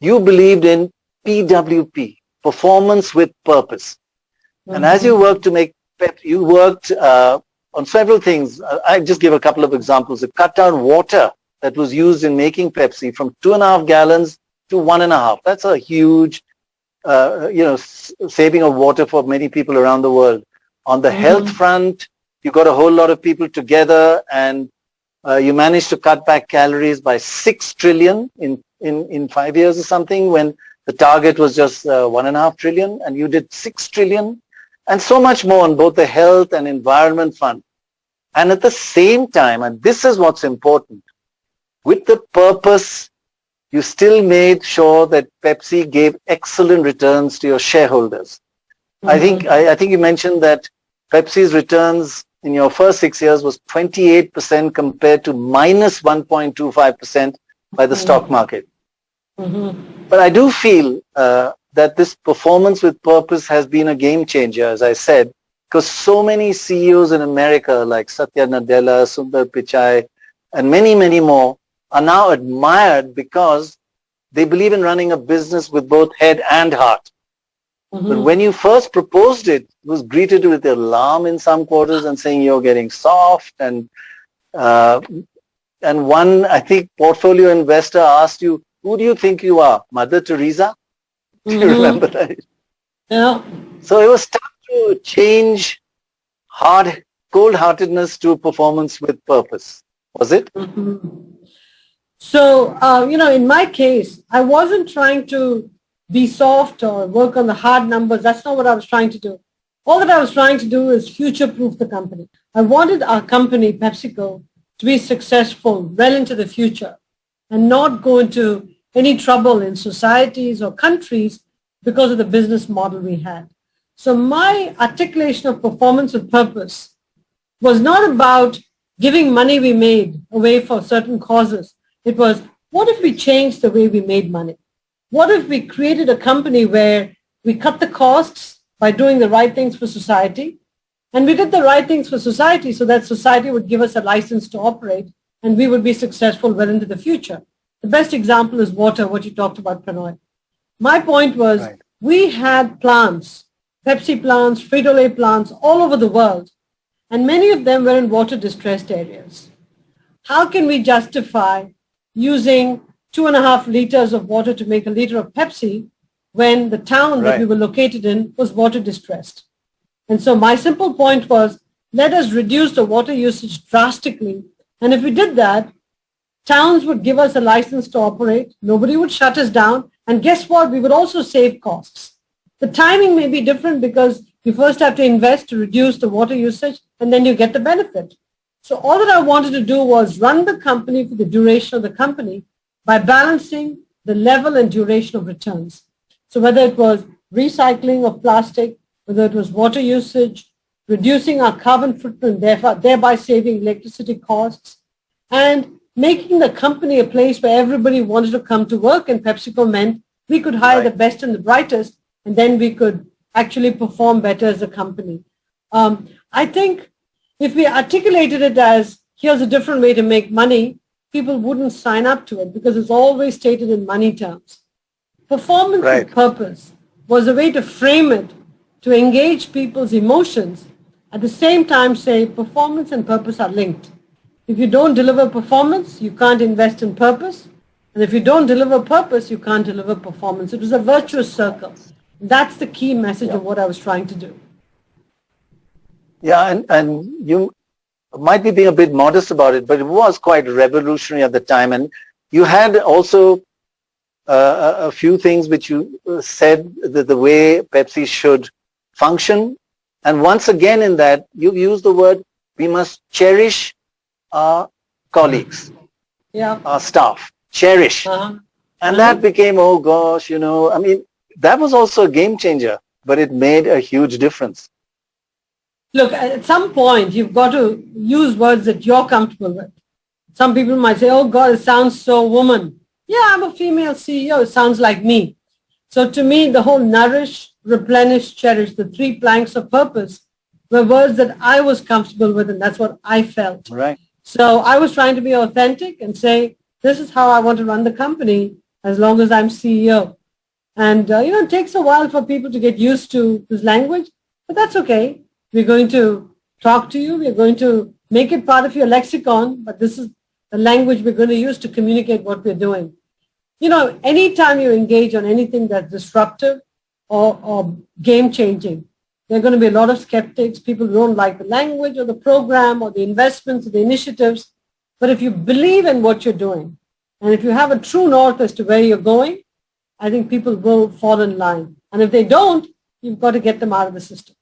you believed in PWP, performance with purpose. And as you worked to make you worked on several things. I just give a couple of examples. It cut down water that was used in making Pepsi from 2.5 gallons to 1.5. That's a huge, saving of water for many people around the world. On the health front, you got a whole lot of people together, and you managed to cut back calories by 6 trillion in 5 years or something, when the target was just 1.5 trillion, and you did 6 trillion. And so much more on both the health and environment front. And at the same time, and this is what's important, with the purpose, you still made sure that Pepsi gave excellent returns to your shareholders. I think you mentioned that Pepsi's returns in your first 6 years was 28% compared to minus 1.25% by the stock market. But I do feel that this performance with purpose has been a game changer, as I said, because so many CEOs in America like Satya Nadella, Sundar Pichai, and many, many more are now admired because they believe in running a business with both head and heart. But when you first proposed it, it was greeted with alarm in some quarters and saying you're getting soft. And one, I think, portfolio investor asked you, who do you think you are, Mother Teresa? Do you remember that? Yeah. So it was tough to change cold-heartedness to performance with purpose. Was it? So, in my case, I wasn't trying to be soft or work on the hard numbers. That's not what I was trying to do. All that I was trying to do is future-proof the company. I wanted our company, PepsiCo, to be successful well into the future and not go into any trouble in societies or countries because of the business model we had. So my articulation of performance with purpose was not about giving money we made away for certain causes. It was, what if we changed the way we made money? What if we created a company where we cut the costs by doing the right things for society, and we did the right things for society so that society would give us a license to operate and we would be successful well into the future. The best example is water, what you talked about, Prannoy. My point was, we had plants, Pepsi plants, Frito-Lay plants all over the world, and many of them were in water-distressed areas. How can we justify using 2.5 liters of water to make a liter of Pepsi when the town that we were located in was water-distressed? And so my simple point was, let us reduce the water usage drastically, and if we did that, towns would give us a license to operate. Nobody would shut us down. And guess what? We would also save costs. The timing may be different because you first have to invest to reduce the water usage, and then you get the benefit. So all that I wanted to do was run the company for the duration of the company by balancing the level and duration of returns. So whether it was recycling of plastic, whether it was water usage, reducing our carbon footprint, thereby saving electricity costs, and making the company a place where everybody wanted to come to work, and PepsiCo meant we could hire the best and the brightest, and then we could actually perform better as a company. I think if we articulated it as, here's a different way to make money, people wouldn't sign up to it because it's always stated in money terms. Performance with purpose was a way to frame it, to engage people's emotions, at the same time say performance and purpose are linked. If you don't deliver performance, you can't invest in purpose. And if you don't deliver purpose, you can't deliver performance. It was a virtuous circle. That's the key message of what I was trying to do. Yeah, and you might be being a bit modest about it, but it was quite revolutionary at the time. And you had also a few things which you said that the way Pepsi should function. And once again in that, you used the word, we must cherish our colleagues, our staff, cherish. And that became, oh gosh, that was also a game changer, but it made a huge difference. Look, at some point, you've got to use words that you're comfortable with. Some people might say, oh God, it sounds so woman. Yeah, I'm a female CEO. It sounds like me. So to me, the whole nourish, replenish, cherish, the 3 planks of purpose were words that I was comfortable with, and that's what I felt. Right. So I was trying to be authentic and say, this is how I want to run the company. as long as I'm CEO. And, it takes a while for people to get used to this language, but that's okay. We're going to talk to you. We're going to make it part of your lexicon, but this is the language we're going to use to communicate what we're doing. Anytime you engage on anything that's disruptive or game-changing, there are going to be a lot of skeptics, people who don't like the language or the program or the investments or the initiatives. But if you believe in what you're doing, and if you have a true north as to where you're going, I think people will fall in line. And if they don't, you've got to get them out of the system.